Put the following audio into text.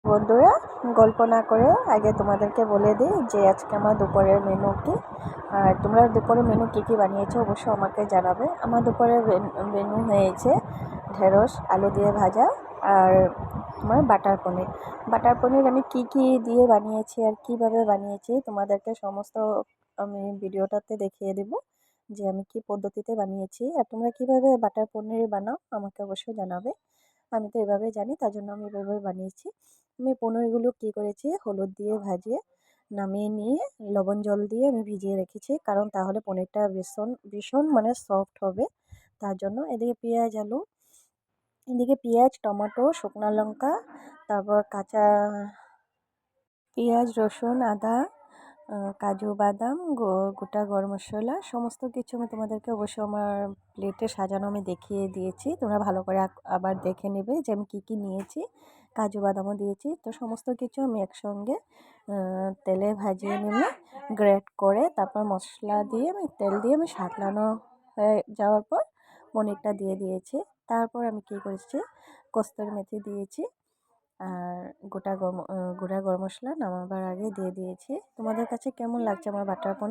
বন্ধুরা, গল্প না করে আগে তোমাদেরকে বলে দিই যে আজকে আমার দুপুরের মেনু কি। আর তোমরা দুপুরের মেনু কী কী বানিয়েছো অবশ্যই আমাকে জানাবে। আমার দুপুরের মেনু হয়েছে ঢেঁড়স আলু দিয়ে ভাজা আর তোমার বাটার পনির আমি কী কী দিয়ে বানিয়েছি আর কীভাবে বানিয়েছি তোমাদেরকে সমস্ত আমি ভিডিওটাতে দেখিয়ে দেবো যে আমি কী পদ্ধতিতে বানিয়েছি। আর তোমরা কীভাবে বাটার পনির বানাও আমাকে অবশ্যই জানাবে। আমি তো এভাবে জানি, তার জন্য আমি এভাবে বানিয়েছি। আমি পনিরগুলো কী করেছি, হলুদ দিয়ে ভাজিয়ে নামিয়ে নিয়ে লবণ জল দিয়ে আমি ভিজিয়ে রেখেছি, কারণ তাহলে পনিরটা ভীষণ ভীষণ মানে সফট হবে। তার জন্য এদিকে পেঁয়াজ টমেটো শুকনো লঙ্কা, তারপর কাঁচা পেঁয়াজ রসুন আদা কাজু বাদাম গোটা গরম মশলা সমস্ত কিছু আমি তোমাদেরকে অবশ্যই আমার প্লেটে সাজানো আমি দেখিয়ে দিয়েছি। তোমরা ভালো করে আবার দেখে নেবে যে আমি কী কী নিয়েছি। কাজু বাদামও দিয়েছি, তো সমস্ত কিছু আমি একসঙ্গে তেলে ভাজিয়ে নিয়ে গ্রেট করে তারপর মশলা দিয়ে আমি তেল দিয়ে আমি সাঁতলানো হয়ে যাওয়ার পর পনিরটা দিয়ে দিয়েছি। তারপর আমি কী করেছি, কস্তুরি মেথি দিয়েছি আর গুঁড়া গরম মশলা নামাবার আগে দিয়ে দিয়েছি। তোমাদের কাছে কেমন লাগছে আমার বাটার পনির?